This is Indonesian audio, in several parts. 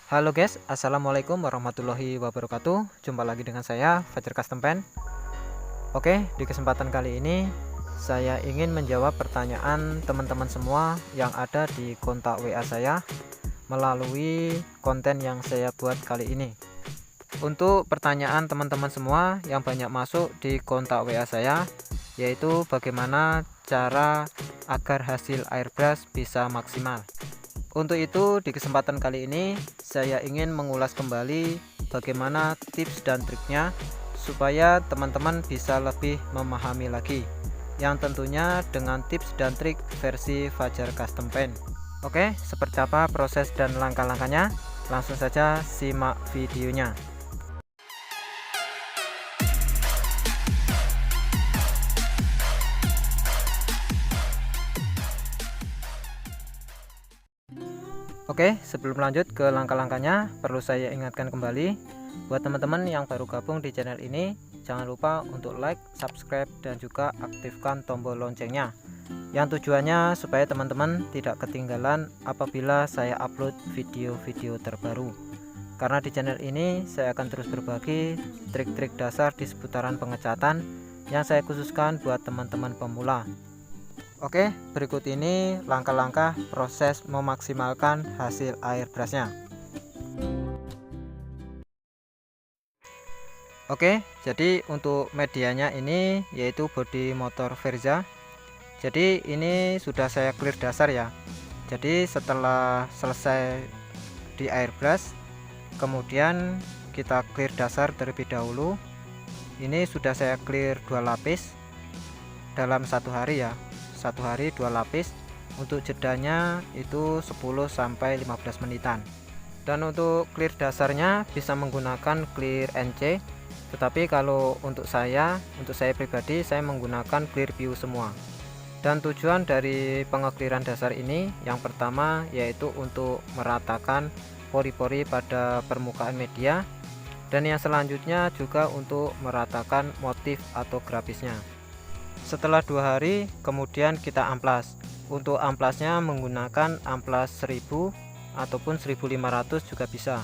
Halo guys, assalamualaikum warahmatullahi wabarakatuh. Jumpa lagi dengan saya Fajar Custom Pen. Oke, di kesempatan kali ini saya ingin menjawab pertanyaan teman-teman semua yang ada di kontak WA saya melalui konten yang saya buat kali ini. Untuk pertanyaan teman-teman semua yang banyak masuk di kontak WA saya, yaitu bagaimana cara agar hasil airbrush bisa maksimal. Untuk itu di kesempatan kali ini saya ingin mengulas kembali bagaimana tips dan triknya supaya teman-teman bisa lebih memahami lagi, yang tentunya dengan tips dan trik versi Fajar Custom Pen. Oke, seperti apa proses dan langkah-langkahnya? Langsung saja simak videonya. Oke, sebelum lanjut ke langkah-langkahnya, perlu saya ingatkan kembali buat teman-teman yang baru gabung di channel ini, jangan lupa untuk like, subscribe, dan juga aktifkan tombol loncengnya, yang tujuannya supaya teman-teman tidak ketinggalan apabila saya upload video-video terbaru. Karena di channel ini saya akan terus berbagi trik-trik dasar di seputaran pengecatan yang saya khususkan buat teman-teman pemula. Oke, berikut ini langkah-langkah proses memaksimalkan hasil airbrushnya. Oke, jadi untuk medianya ini yaitu bodi motor Verza. Jadi ini sudah saya clear dasar ya. Jadi setelah selesai di airbrush, kemudian kita clear dasar terlebih dahulu. Ini sudah saya clear 2 lapis dalam 1 hari ya. 1 hari 2 lapis. Untuk jedanya itu 10-15 menitan. Dan untuk clear dasarnya bisa menggunakan clear NC, tetapi kalau untuk saya pribadi saya menggunakan clear view semua. Dan tujuan dari pengekliran dasar ini yang pertama yaitu untuk meratakan pori-pori pada permukaan media, dan yang selanjutnya juga untuk meratakan motif atau grafisnya. Setelah 2 hari kemudian kita amplas. Untuk amplasnya menggunakan amplas 1000 ataupun 1500 juga bisa.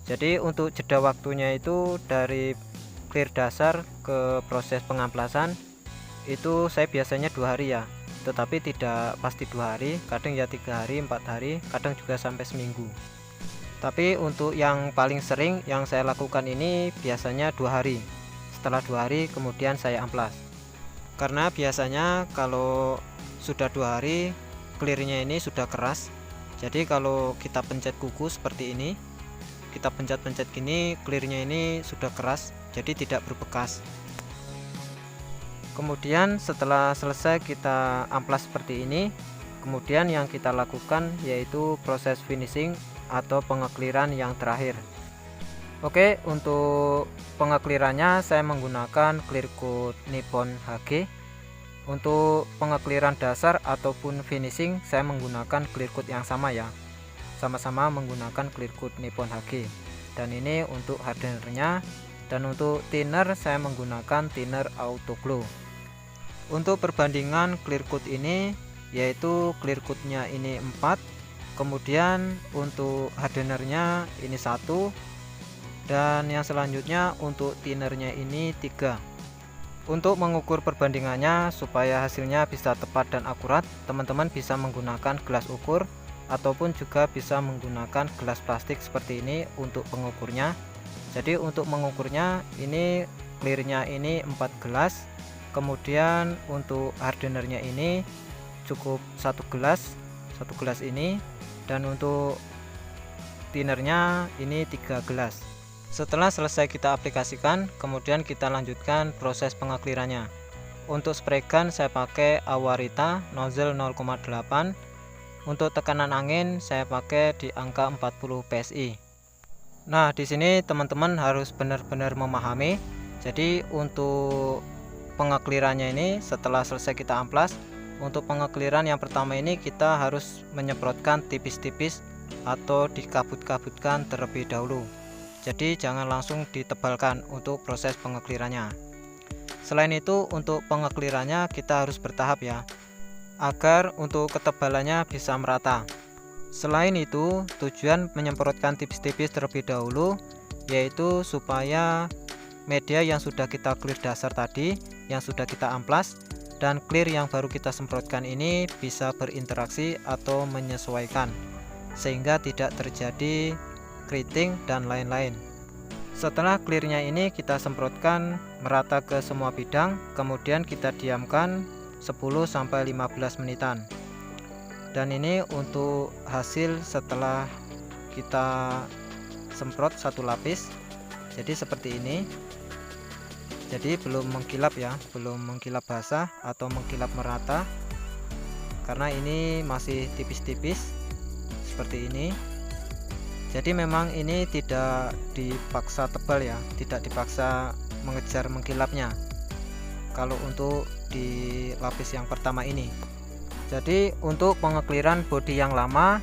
Jadi untuk jeda waktunya itu dari clear dasar ke proses pengamplasan itu saya biasanya 2 hari ya, tetapi tidak pasti 2 hari, kadang ya 3 hari, 4 hari, kadang juga sampai seminggu. Tapi untuk yang paling sering yang saya lakukan ini biasanya 2 hari. Setelah 2 hari kemudian saya amplas. Karena biasanya kalau sudah 2 hari clearnya ini sudah keras, jadi kalau kita pencet kuku seperti ini, kita pencet-pencet gini, clearnya ini sudah keras, jadi tidak berbekas. Kemudian setelah selesai kita amplas seperti ini, kemudian yang kita lakukan yaitu proses finishing atau pengekliran yang terakhir. Oke, untuk pengeklirannya saya menggunakan clear coat Nippon HG. Untuk pengekliran dasar ataupun finishing saya menggunakan clear coat yang sama ya. Sama-sama menggunakan clear coat Nippon HG. Dan ini untuk hardenernya, dan untuk thinner saya menggunakan thinner auto glow. Untuk perbandingan clear coat ini yaitu clear coatnya ini 4, kemudian untuk hardenernya ini 1, dan yang selanjutnya untuk thinnernya ini 3. Untuk mengukur perbandingannya supaya hasilnya bisa tepat dan akurat, teman-teman bisa menggunakan gelas ukur ataupun juga bisa menggunakan gelas plastik seperti ini untuk pengukurnya. Jadi untuk mengukurnya ini clearnya ini 4 gelas, kemudian untuk hardenernya ini cukup 1 gelas ini, dan untuk thinnernya ini 3 gelas. Setelah selesai kita aplikasikan, kemudian kita lanjutkan proses pengeklirannya. Untuk spray gun saya pakai Awarita nozzle 0,8. Untuk tekanan angin saya pakai di angka 40 psi. Nah, di sini teman-teman harus benar-benar memahami. Jadi untuk pengeklirannya ini setelah selesai kita amplas, untuk pengekliran yang pertama ini kita harus menyemprotkan tipis-tipis atau dikabut-kabutkan terlebih dahulu. Jadi jangan langsung ditebalkan untuk proses pengeklirannya. Selain itu untuk pengeklirannya kita harus bertahap ya, agar untuk ketebalannya bisa merata. Selain itu, tujuan menyemprotkan tipis-tipis terlebih dahulu yaitu supaya media yang sudah kita clear dasar tadi, yang sudah kita amplas, dan clear yang baru kita semprotkan ini bisa berinteraksi atau menyesuaikan, sehingga tidak terjadi keriting dan lain-lain. Setelah clearnya ini kita semprotkan merata ke semua bidang, kemudian kita diamkan 10-15 menitan. Dan ini untuk hasil setelah kita semprot satu lapis. Jadi seperti ini. Jadi belum mengkilap ya, belum mengkilap basah atau mengkilap merata, karena ini masih tipis-tipis seperti ini. Jadi memang ini tidak dipaksa tebal ya, tidak dipaksa mengejar mengkilapnya kalau untuk di lapis yang pertama ini. Jadi untuk pengekliran bodi yang lama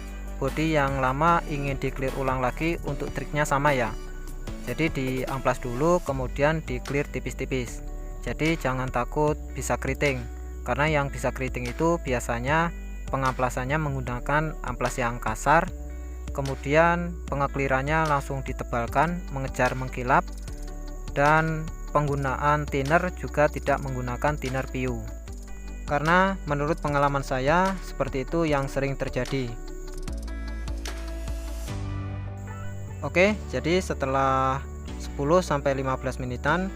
ingin di clear ulang lagi, untuk triknya sama ya. Jadi di amplas dulu, kemudian di clear tipis-tipis. Jadi jangan takut bisa keriting, karena yang bisa keriting itu biasanya pengamplasannya menggunakan amplas yang kasar, kemudian pengeklirannya langsung ditebalkan mengejar mengkilap, dan penggunaan thinner juga tidak menggunakan thinner PU, karena menurut pengalaman saya seperti itu yang sering terjadi. Oke, jadi setelah 10-15 menitan,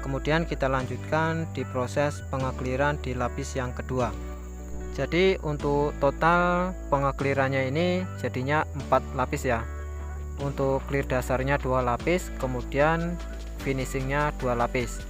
kemudian kita lanjutkan di proses pengekliran di lapis yang kedua. Jadi untuk total pengeklirannya ini jadinya 4 lapis ya. Untuk clear dasarnya 2 lapis, kemudian finishingnya 2 lapis.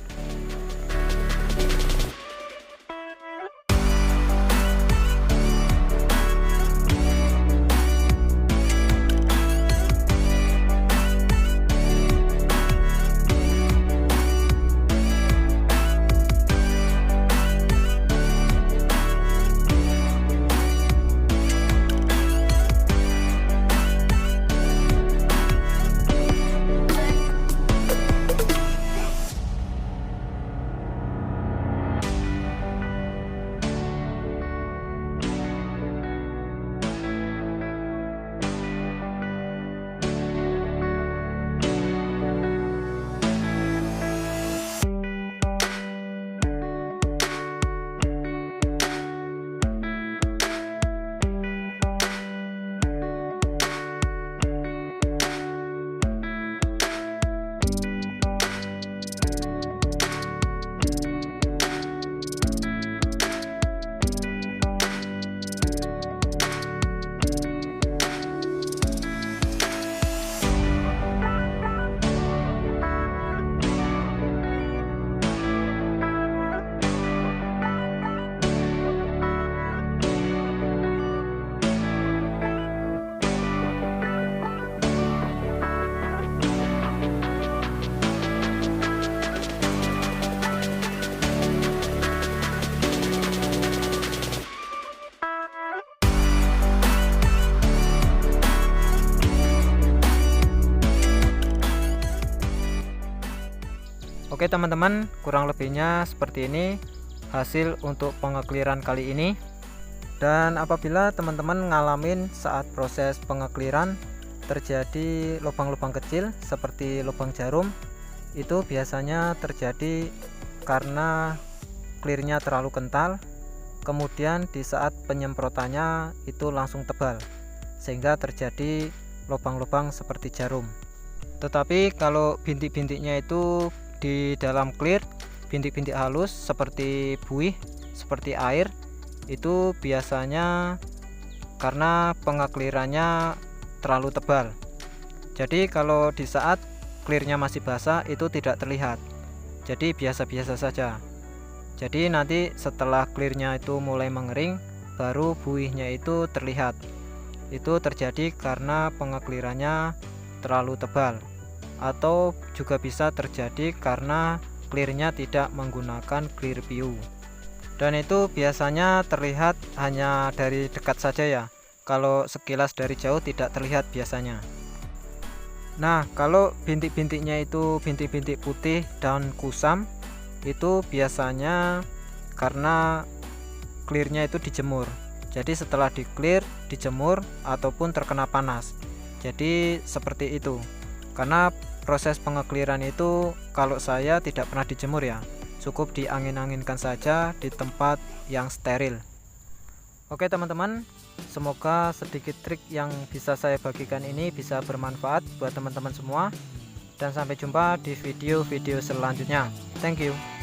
Oke teman-teman, kurang lebihnya seperti ini hasil untuk pengekliran kali ini. Dan apabila teman-teman ngalamin saat proses pengekliran terjadi lubang-lubang kecil seperti lubang jarum, itu biasanya terjadi karena clearnya terlalu kental, kemudian di saat penyemprotannya itu langsung tebal, sehingga terjadi lubang-lubang seperti jarum. Tetapi kalau bintik-bintiknya itu di dalam clear, bintik-bintik halus seperti buih, seperti air, itu biasanya karena pengeklirannya terlalu tebal. Jadi kalau di saat clearnya masih basah itu tidak terlihat, jadi biasa-biasa saja. Jadi nanti setelah clearnya itu mulai mengering, baru buihnya itu terlihat. Itu terjadi karena pengeklirannya terlalu tebal, atau juga bisa terjadi karena clearnya tidak menggunakan clear PU, dan itu biasanya terlihat hanya dari dekat saja ya. Kalau sekilas dari jauh tidak terlihat biasanya. Nah, kalau bintik-bintiknya itu bintik-bintik putih dan kusam, itu biasanya karena clearnya itu dijemur. Jadi setelah di clear, dijemur ataupun terkena panas. Jadi seperti itu. Karena proses pengekliran itu kalau saya tidak pernah dijemur ya, cukup diangin-anginkan saja di tempat yang steril. Oke teman-teman, semoga sedikit trik yang bisa saya bagikan ini bisa bermanfaat buat teman-teman semua, dan sampai jumpa di video-video selanjutnya. Thank you.